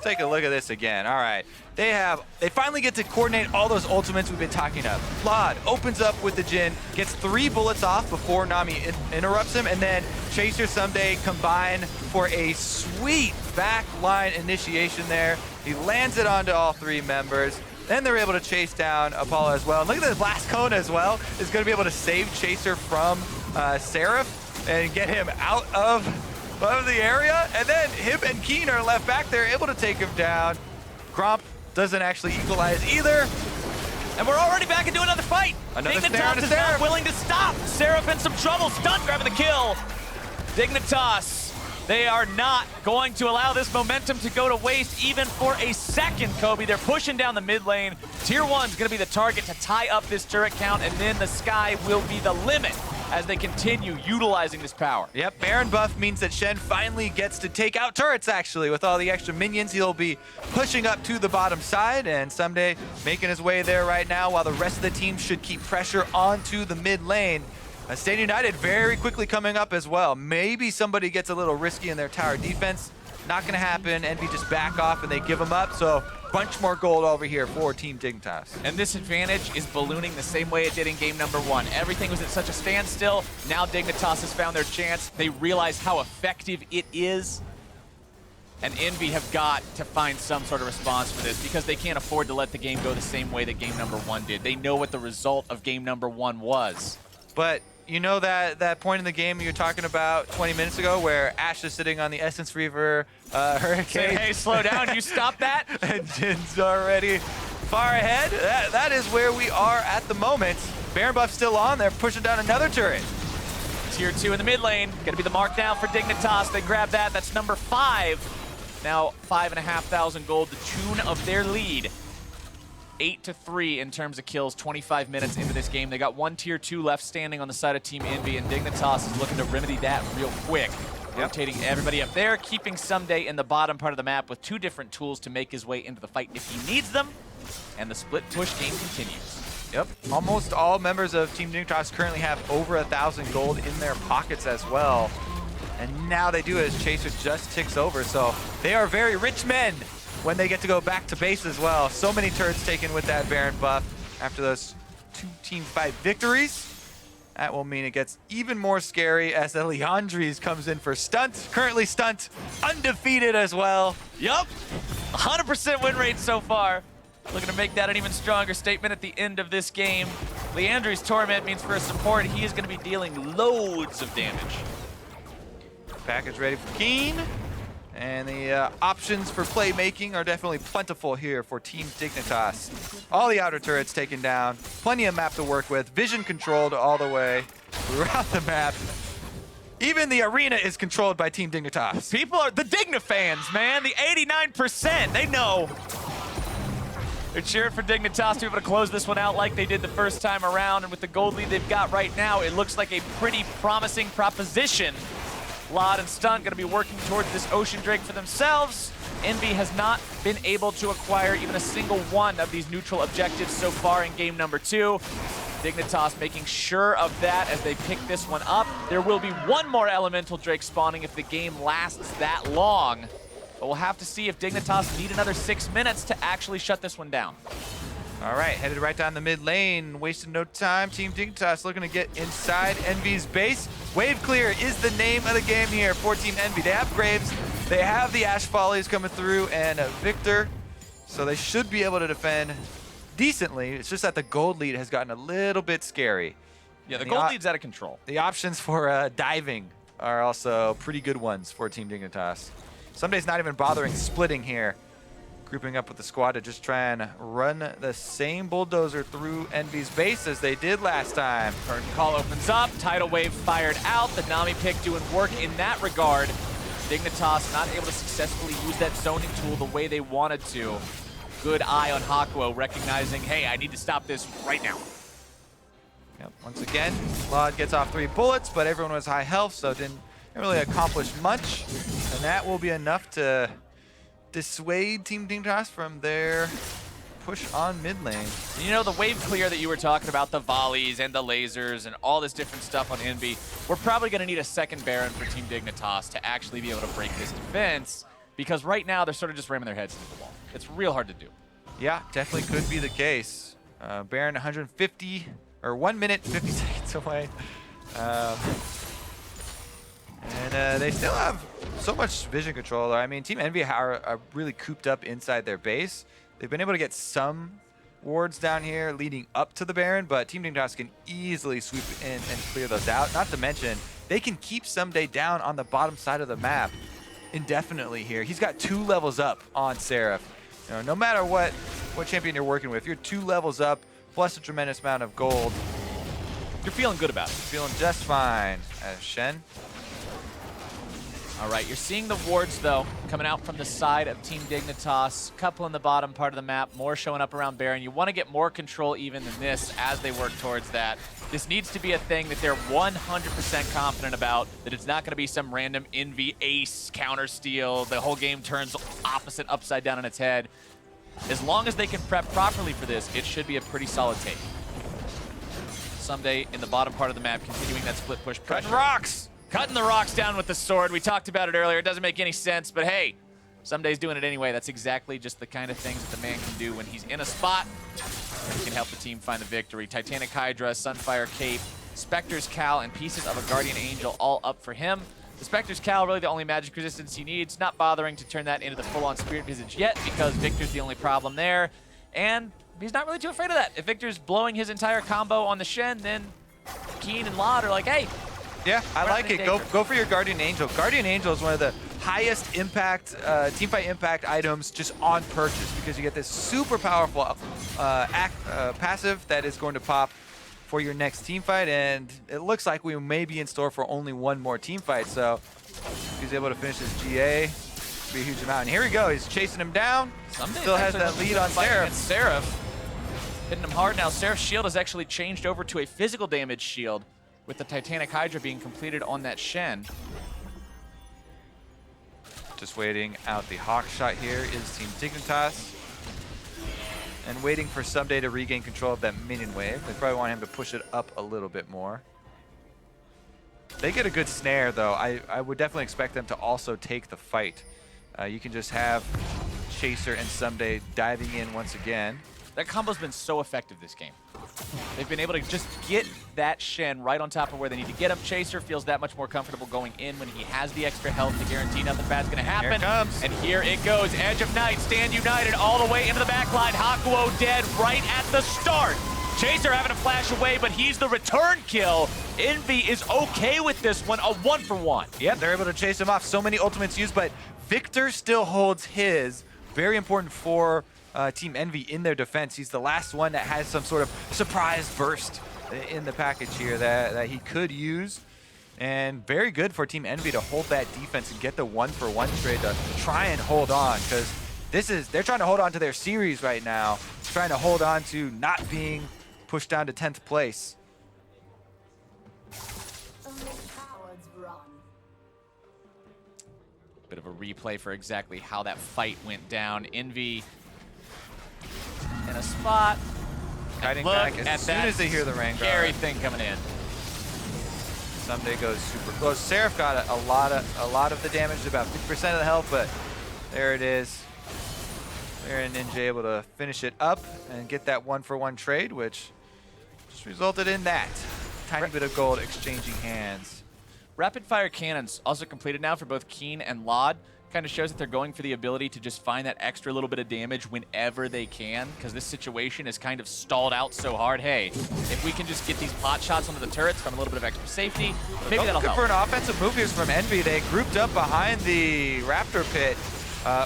Take a look at this again. All right, they finally get to coordinate all those ultimates we've been talking about. Lod opens up with the Jhin, gets 3 bullets off before Nami interrupts him, and then Chaser Someday combine for a sweet backline initiation there. He lands it onto all 3 members. Then they're able to chase down Apollo as well. And look at the blast cone as well. Is going to be able to save Chaser from Seraph and get him out of the area, and then him and Keen are left back there, able to take him down. Gromp doesn't actually equalize either. And we're already back into another fight. Another Dignitas is not willing to stop. Seraph in some trouble. Stunt grabbing the kill. Dignitas, they are not going to allow this momentum to go to waste even for a second, Kobe. They're pushing down the mid lane. Tier 1's going to be the target to tie up this turret count, and then the sky will be the limit as they continue utilizing this power. Yep, Baron buff means that Shen finally gets to take out turrets, actually. With all the extra minions, he'll be pushing up to the bottom side, and Someday making his way there right now, while the rest of the team should keep pressure onto the mid lane. Stand United very quickly coming up as well. Maybe somebody gets a little risky in their tower defense. Not gonna happen. Envy just back off and they give them up. So bunch more gold over here for Team Dignitas. And this advantage is ballooning the same way it did in game number 1. Everything was at such a standstill. Now Dignitas has found their chance. They realize how effective it is. And Envy have got to find some sort of response for this because they can't afford to let the game go the same way that game number 1 did. They know what the result of game number 1 was. But you know that point in the game you were talking about 20 minutes ago where Ashe is sitting on the Essence Reaver Hurricane? Say, hey, slow down, you stop that? And Jin's already far ahead. That is where we are at the moment. Baron buff still on. They're pushing down another turret. Tier 2 in the mid lane. Gonna be the mark down for Dignitas. They grab that. That's number 5. Now 5,500 gold, the tune of their lead. 8-3 in terms of kills, 25 minutes into this game. They got 1 tier 2 left standing on the side of Team Envy, and Dignitas is looking to remedy that real quick. Rotating everybody up there, keeping Someday in the bottom part of the map with 2 different tools to make his way into the fight if he needs them, and the split push game continues. Yep, almost all members of Team Dignitas currently have over 1,000 gold in their pockets as well. And now they do as Chaser just ticks over, so they are very rich men when they get to go back to base as well. So many turrets taken with that Baron buff after those 2 team fight victories. That will mean it gets even more scary as Eliandres comes in for Stunt. Currently Stunt undefeated as well. Yup, 100% win rate so far. Looking to make that an even stronger statement at the end of this game. Leandri's Torment means for a support, he is going to be dealing loads of damage. Package ready for Keen. And the options for playmaking are definitely plentiful here for Team Dignitas. All the outer turrets taken down, plenty of map to work with, vision controlled all the way throughout the map. Even the arena is controlled by Team Dignitas. People are the Digna fans, man. The 89%, they know. They're cheering for Dignitas to be able to close this one out like they did the first time around. And with the gold lead they've got right now, it looks like a pretty promising proposition. Lod and Stunt gonna be working towards this Ocean Drake for themselves. Envy has not been able to acquire even a single one of these neutral objectives so far in game number 2. Dignitas making sure of that as they pick this one up. There will be one more Elemental Drake spawning if the game lasts that long. But we'll have to see if Dignitas need another 6 minutes to actually shut this one down. All right, headed right down the mid lane, wasting no time. Team Dignitas looking to get inside Envy's base. Wave clear is the name of the game here for Team Envy. They have Graves, they have the Ash Follies coming through, and Victor, so they should be able to defend decently. It's just that the gold lead has gotten a little bit scary. Yeah, the gold lead's out of control. The options for diving are also pretty good ones for Team Dignitas. Somebody's not even bothering splitting here. Grouping up with the squad to just try and run the same bulldozer through Envy's base as they did last time. Curtain call opens up, tidal wave fired out, the Nami pick doing work in that regard. Dignitas not able to successfully use that zoning tool the way they wanted to. Good eye on Hakuo, recognizing, hey, I need to stop this right now. Yep. Once again, Lod gets off 3 bullets, but everyone was high health, so didn't really accomplish much. And that will be enough to dissuade Team Dignitas from their push on mid lane. You know, the wave clear that you were talking about, the volleys and the lasers and all this different stuff on Envy, we're probably going to need a second Baron for Team Dignitas to actually be able to break this defense, because right now they're sort of just ramming their heads into the wall. It's real hard to do. Yeah, definitely could be the case. Baron 150, or 1 minute, 50 seconds away. And they still have so much vision control. I mean, Team Envy are really cooped up inside their base. They've been able to get some wards down here leading up to the Baron, but Team Dignitas can easily sweep in and clear those out. Not to mention, they can keep Someday down on the bottom side of the map indefinitely here. He's got 2 levels up on Seraph. You know, no matter what champion you're working with, you're 2 levels up, plus a tremendous amount of gold. You're feeling good about it. Feeling just fine. Shen. All right, you're seeing the wards, though, coming out from the side of Team Dignitas. Couple in the bottom part of the map, more showing up around Baron. You want to get more control even than this as they work towards that. This needs to be a thing that they're 100% confident about, that it's not going to be some random Envy ace counter steal. The whole game turns opposite upside down on its head. As long as they can prep properly for this, it should be a pretty solid take. Someday in the bottom part of the map, continuing that split push pressure. Cutting rocks! Cutting the rocks down with the sword. We talked about it earlier. It doesn't make any sense, but hey, Someday's doing it anyway. That's exactly just the kind of things that the man can do when he's in a spot. He can help the team find the victory. Titanic Hydra, Sunfire Cape, Spectre's Cal, and pieces of a Guardian Angel all up for him. The Spectre's Cal, really the only magic resistance he needs. Not bothering to turn that into the full-on Spirit Visage yet, because Victor's the only problem there. And he's not really too afraid of that. If Victor's blowing his entire combo on the Shen, then Keen and Lod are like, hey, yeah, I like it. Go for your Guardian Angel. Guardian Angel is one of the highest impact, teamfight impact items just on purchase, because you get this super powerful passive that is going to pop for your next teamfight, and it looks like we may be in store for only one more teamfight. So if he's able to finish his GA, it'll be a huge amount. And here we go. He's chasing him down. Still has that lead on Seraph. Seraph hitting him hard now. Seraph's shield has actually changed over to a physical damage shield, with the Titanic Hydra being completed on that Shen. Just waiting out the Hawk shot here is Team Dignitas. And waiting for Someday to regain control of that minion wave. They probably want him to push it up a little bit more. They get a good snare, though. I would definitely expect them to also take the fight. You can just have Chaser and Someday diving in once again. That combo's been so effective this game. They've been able to just get that Shen right on top of where they need to get him. Chaser feels that much more comfortable going in when he has the extra health to guarantee nothing bad's going to happen. Here it comes. And here it goes. Edge of Night, stand united all the way into the back line. Hakuo dead right at the start. Chaser having to flash away, but he's the return kill. Envy is okay with this one, a 1-for-1. Yep, they're able to chase him off. So many ultimates used, but Victor still holds his. Very important for Team Envy in their defense. He's the last one that has some sort of surprise burst in the package here that he could use. And very good for Team Envy to hold that defense and get the 1-for-1 trade to try and hold on, because they're trying to hold on to their series right now, trying to hold on to not being pushed down to 10th place. Bit of a replay for exactly how that fight went down. Envy in a spot. Kiting Look back at as soon that as they hear the rain scary guard. thing coming in. Someday goes super close. Seraph got a lot of the damage, about 50% of the health, but there it is. Baron Ninja able to finish it up and get that 1-for-1 trade, which just resulted in that tiny bit of gold exchanging hands. Rapid fire cannons also completed now for both Keen and Lod. Kind of shows that they're going for the ability to just find that extra little bit of damage whenever they can, because this situation is kind of stalled out so hard. Hey, if we can just get these pot shots onto the turrets from a little bit of extra safety, maybe that'll help. For an offensive move here from Envy, they grouped up behind the Raptor pit.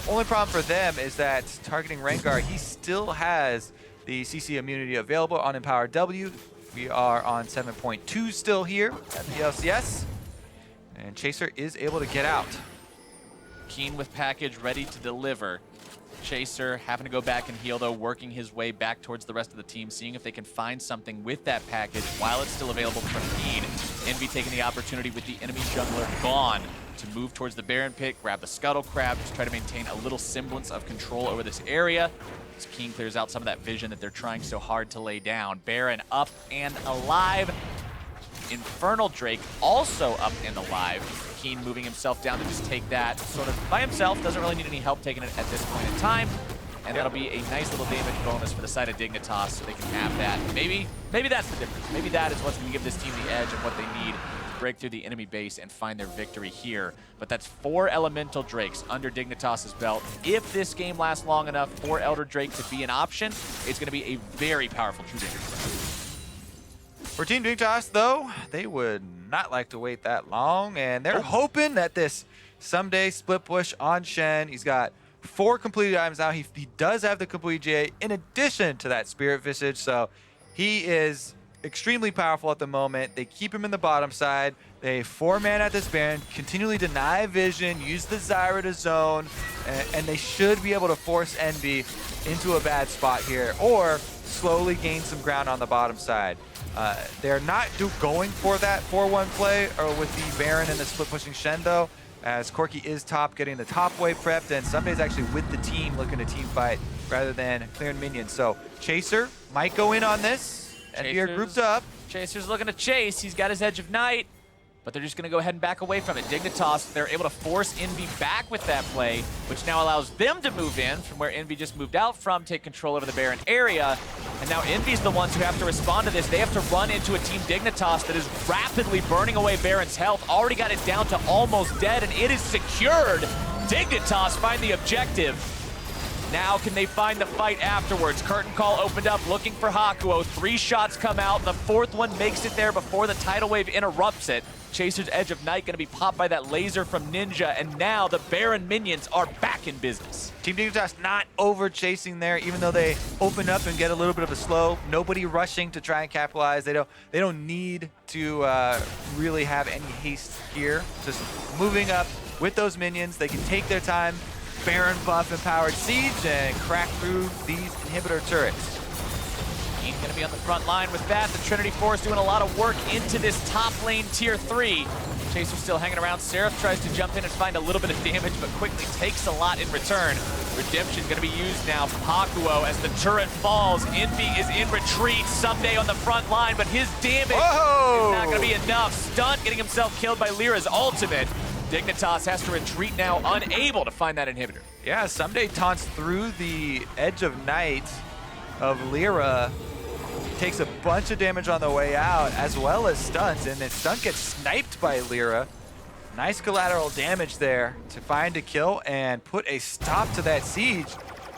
Only problem for them is that targeting Rengar, he still has the CC immunity available on Empower W. We are on 7.2 still here at the LCS. And Chaser is able to get out. Keen with package ready to deliver. Chaser having to go back and heal though, working his way back towards the rest of the team, seeing if they can find something with that package while it's still available from Keen. Envy taking the opportunity with the enemy jungler gone to move towards the Baron pit, grab the Scuttle Crab, just try to maintain a little semblance of control over this area. As Keen clears out some of that vision that they're trying so hard to lay down. Baron up and alive. Infernal Drake also up and alive. Keen moving himself down to just take that sort of by himself. Doesn't really need any help taking it at this point in time. And that'll be a nice little damage bonus for the side of Dignitas, so they can have that. Maybe that's the difference. Maybe that is what's going to give this team the edge and what they need to break through the enemy base and find their victory here. But that's 4 Elemental Drakes under Dignitas' belt. If this game lasts long enough for Elder Drake to be an option, it's going to be a very powerful true danger. For Team Dignitas, though, they would not like to wait that long, and they're hoping that this someday split push on Shen. He's got 4 completed items now. He does have the complete GA in addition to that Spirit Visage, so he is extremely powerful at the moment. They keep him in the bottom side. They 4-man at this Baron, continually deny vision, use the Zyra to zone, and they should be able to force Envy into a bad spot here, or slowly gain some ground on the bottom side. They're not going for that 4-1 play or with the Baron and the split pushing Shen though, as Corki is top, getting the top wave prepped, and Sunday's actually with the team looking to team fight rather than clearing minions. So Chaser might go in on this, and we are grouped up. Chaser's looking to chase. He's got his Edge of Night, but they're just going to go ahead and back away from it. Dignitas, they're able to force Envy back with that play, which now allows them to move in from where Envy just moved out from, take control over the Baron area. And now Envy's the ones who have to respond to this. They have to run into a Team Dignitas that is rapidly burning away Baron's health. Already got it down to almost dead, and it is secured. Dignitas find the objective. Now can they find the fight afterwards? Curtain Call opened up looking for Hakuo. 3 shots come out. The 4th one makes it there before the tidal wave interrupts it. Chaser's Edge of Night going to be popped by that laser from Ninja, and now the Baron minions are back in business. Team Dignitas not over chasing there, even though they open up and get a little bit of a slow. Nobody rushing to try and capitalize. They don't need to really have any haste here. Just moving up with those minions. They can take their time. Baron buff empowered siege and crack through these inhibitor turrets. Keen going to be on the front line with that. The Trinity Force doing a lot of work into this top lane tier 3. Chaser still hanging around. Seraph tries to jump in and find a little bit of damage, but quickly takes a lot in return. Redemption going to be used now from Hakuo as the turret falls. Envy is in retreat. Someday on the front line, but his damage is not going to be enough. Stunt getting himself killed by Lyra's ultimate. Dignitas has to retreat now, unable to find that inhibitor. Yeah, Someday taunts through the Edge of Night of Lyra. Takes a bunch of damage on the way out, as well as stunts, and then Stunt gets sniped by Lyra. Nice collateral damage there to find a kill and put a stop to that siege.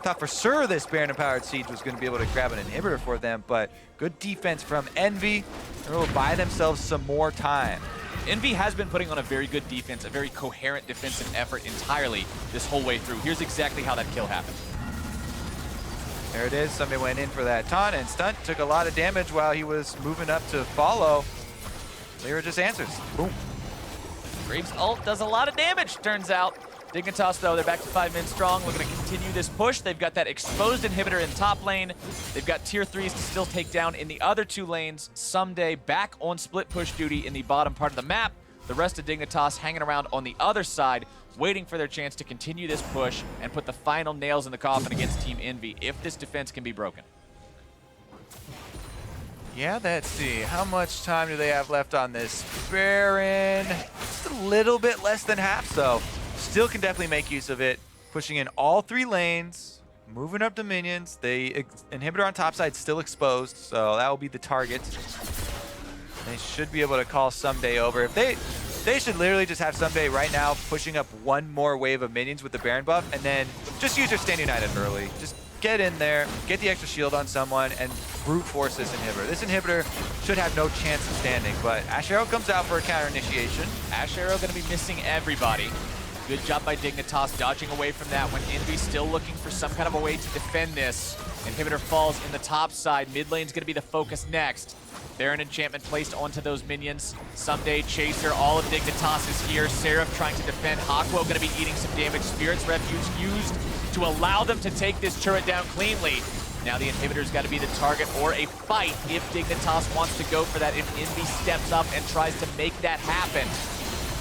Thought for sure this Baron-empowered Siege was going to be able to grab an inhibitor for them, but good defense from Envy. They're able to buy themselves some more time. Envy has been putting on a very good defense, a very coherent defensive effort entirely this whole way through. Here's exactly how that kill happened. There it is. Somebody went in for that taunt, and Stunt took a lot of damage while he was moving up to follow. Lyra just answers. Boom. Graves' ult does a lot of damage, turns out. Dignitas, though, they're back to 5 men strong. We're going to continue this push. They've got that exposed inhibitor in top lane. They've got tier 3s to still take down in the other 2 lanes. Someday back on split push duty in the bottom part of the map. The rest of Dignitas hanging around on the other side, waiting for their chance to continue this push and put the final nails in the coffin against Team Envy if this defense can be broken. Yeah, let's see. How much time do they have left on this Baron? Just a little bit less than half, so still can definitely make use of it. Pushing in all 3 lanes, moving up the minions. The inhibitor on top side still exposed, so that will be the target. They should be able to call Someday over. If they should literally just have Someday right now pushing up 1 more wave of minions with the Baron buff, and then just use your Stand United early. Just get in there, get the extra shield on someone, and brute force this inhibitor. This inhibitor should have no chance of standing, but Ash Arrow comes out for a counter initiation. Ash Arrow going to be missing everybody. Good job by Dignitas dodging away from that when Envy's still looking for some kind of a way to defend this. Inhibitor falls in the top side. Mid lane's going to be the focus next. Baron enchantment placed onto those minions. Someday Chaser, all of Dignitas is here. Seraph trying to defend. Hawkwo going to be eating some damage. Spirit's Refuge used to allow them to take this turret down cleanly. Now the inhibitor's got to be the target or a fight if Dignitas wants to go for that, if Envy steps up and tries to make that happen.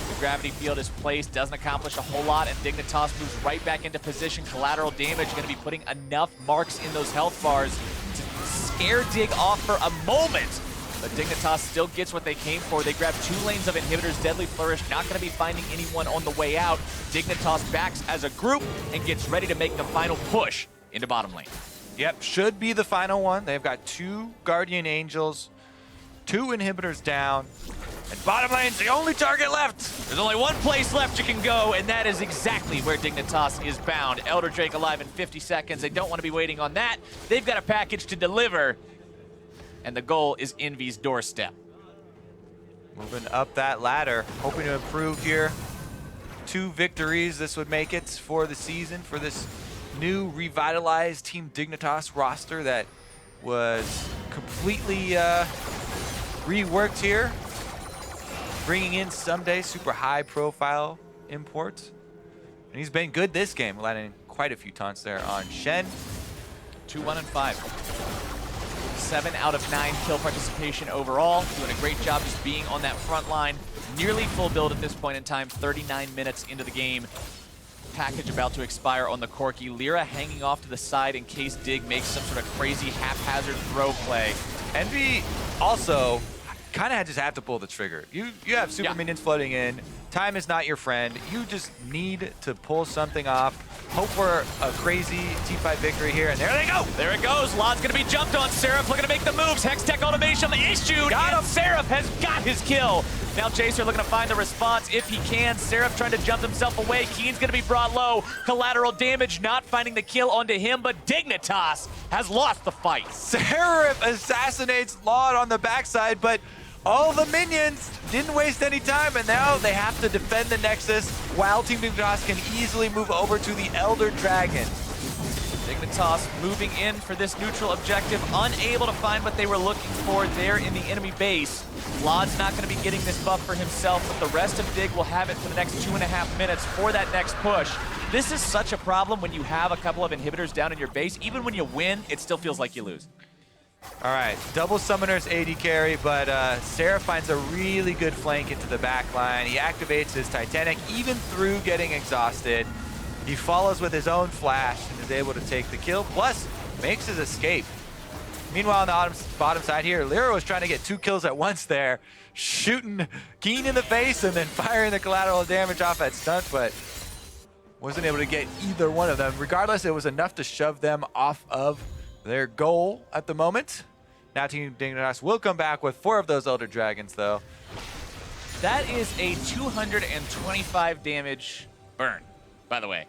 The gravity field is placed, doesn't accomplish a whole lot, and Dignitas moves right back into position. Collateral damage going to be putting enough marks in those health bars to scare Dig off for a moment. But Dignitas still gets what they came for. They grab 2 lanes of inhibitors. Deadly Flourish not going to be finding anyone on the way out. Dignitas backs as a group and gets ready to make the final push into bottom lane. Yep, should be the final one. They've got 2 Guardian Angels, 2 inhibitors down, and bottom lane's the only target left. There's only one place left you can go, and that is exactly where Dignitas is bound. Elder Drake alive in 50 seconds. They don't want to be waiting on that. They've got a package to deliver, and the goal is Envy's doorstep. Moving up that ladder, hoping to improve here. 2 victories, this would make it for the season for this new revitalized Team Dignitas roster that was completely reworked here. Bringing in Someday, super high profile import. And he's been good this game, landing quite a few taunts there on Shen. 2-1-5. 7 out of 9 kill participation overall. Doing a great job just being on that front line. Nearly full build at this point in time, 39 minutes into the game. Package about to expire on the Corki. Lyra hanging off to the side in case Dig makes some sort of crazy haphazard throw play. Envy also kind of just have to pull the trigger. You have super minions floating in. Time is not your friend. You just need to pull something off. Hope for a crazy T5 victory here, and there they go! There it goes. Lod's gonna be jumped on. Seraph looking to make the moves. Hextech automation issued. Got him. Seraph has got his kill. Now Chaser looking to find the response if he can. Seraph trying to jump himself away. Keen's gonna be brought low. Collateral damage not finding the kill onto him, but Dignitas has lost the fight. Seraph assassinates Laud on the backside, but all the minions didn't waste any time, and now they have to defend the Nexus while Team Dignitas can easily move over to the Elder Dragon. Dignitas moving in for this neutral objective, unable to find what they were looking for there in the enemy base. Laud's not going to be getting this buff for himself, but the rest of Dig will have it for the next 2.5 minutes for that next push. This is such a problem when you have a couple of inhibitors down in your base. Even when you win, it still feels like you lose. All right, double Summoner's AD carry, but Seraph finds a really good flank into the back line. He activates his Titanic, even through getting exhausted. He follows with his own flash and is able to take the kill, plus makes his escape. Meanwhile, on the bottom side here, Lyra was trying to get 2 kills at once there, shooting Keen in the face and then firing the collateral damage off at Stunt, but wasn't able to get either one of them. Regardless, it was enough to shove them off of their goal at the moment. Now Team Dignitas will come back with 4 of those Elder Dragons, though. That is a 225 damage burn, by the way.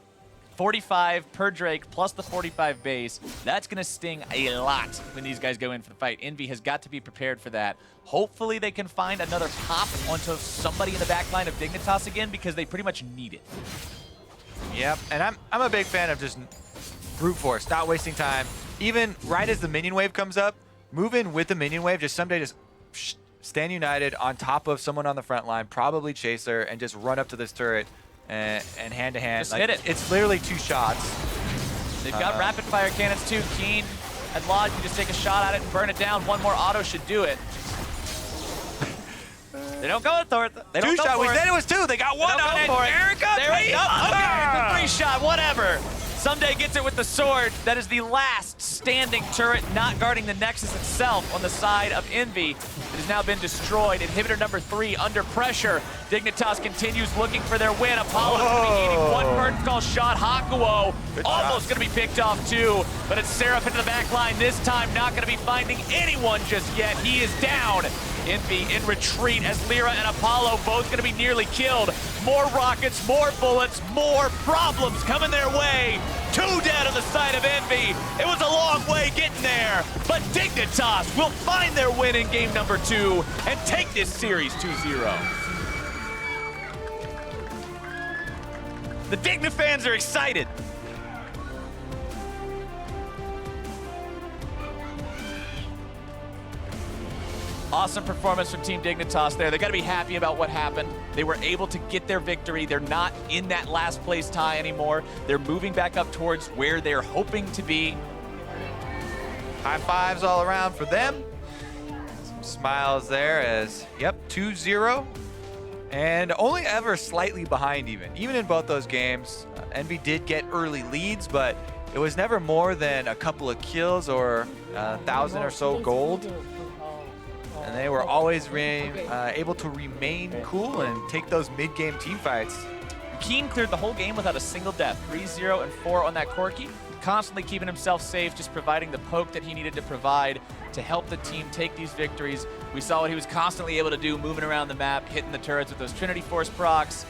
45 per Drake plus the 45 base. That's going to sting a lot when these guys go in for the fight. Envy has got to be prepared for that. Hopefully they can find another pop onto somebody in the back line of Dignitas again, because they pretty much need it. Yep, and I'm a big fan of just brute force, not wasting time. Even right as the minion wave comes up, move in with the minion wave. Just someday just stand united on top of someone on the front line, probably Chaser, and just run up to this turret and hand to hand. Just hit it. It's literally 2 shots. They've got rapid fire cannons too. Keen and Lodge can just take a shot at it and burn it down. One more auto should do it. They don't go for it. They don't 2 go shot. for We it. said it was 2. They got 1 on it. Erica, okay, the 3 shot, whatever. Someday gets it with the sword. That is the last standing turret not guarding the Nexus itself on the side of Envy. It has now been destroyed. Inhibitor number 3 under pressure. Dignitas continues looking for their win. Apollo's going to be eating 1 vertical shot. Hakuo almost going to be picked off too, but it's Seraph into the back line. This time not going to be finding anyone just yet. He is down. Envy in retreat as Lyra and Apollo both going to be nearly killed. More rockets, more bullets, more problems coming their way. 2 dead on the side of Envy. It was a long way getting there, but Dignitas will find their win in game number 2 and take this series 2-0. The Digna fans are excited. Awesome performance from Team Dignitas there. They got to be happy about what happened. They were able to get their victory. They're not in that last place tie anymore. They're moving back up towards where they're hoping to be. High fives all around for them. Some smiles there as, yep, 2-0. And only ever slightly behind even in both those games. Envy did get early leads, but it was never more than a couple of kills or 1,000 or so gold. And they were always able to remain cool and take those mid-game team fights. Keen cleared the whole game without a single death. 3-0 and 4 on that Corki. Constantly keeping himself safe, just providing the poke that he needed to provide to help the team take these victories. We saw what he was constantly able to do, moving around the map, hitting the turrets with those Trinity Force procs.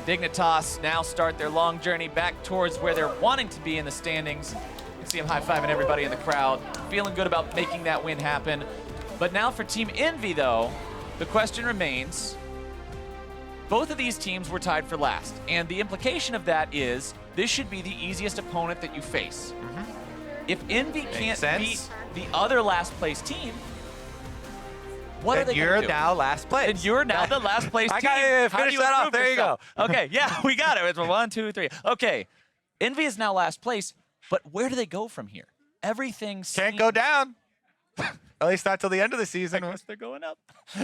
Dignitas now start their long journey back towards where they're wanting to be in the standings. You can see him high-fiving everybody in the crowd, feeling good about making that win happen. But now for Team Envy, though, the question remains, both of these teams were tied for last, and the implication of that is this should be the easiest opponent that you face. If Envy can't beat the other last place team, what are they going to do? You're now last place. And you're now the last place team. I got to finish that off. There you go. Okay, yeah, we got it. It's 1, 2, 3. Okay, Envy is now last place, but where do they go from here? Everything can't go down. At least not till the end of the season. I guess they're going up.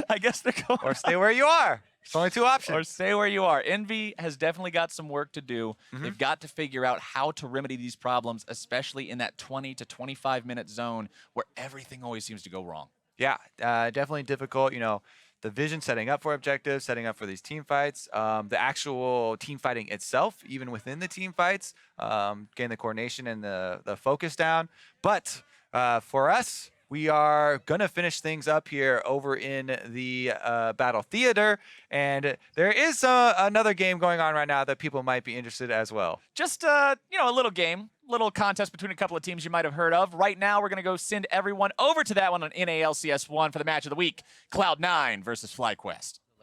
I guess they're going Or stay where you are. There's only 2 options. Or stay where you are. Envy has definitely got some work to do. They've got to figure out how to remedy these problems, especially in that 20 to 25-minute zone where everything always seems to go wrong. Yeah, definitely difficult. You know, the vision setting up for objectives, setting up for these team fights, the actual team fighting itself, even within the team fights, getting the coordination and the focus down. But for us, we are going to finish things up here over in the Battle Theater. And there is another game going on right now that people might be interested as well. Just, a little game, little contest between a couple of teams you might have heard of. Right now, we're going to go send everyone over to that one on NALCS 1 for the match of the week. Cloud9 versus FlyQuest.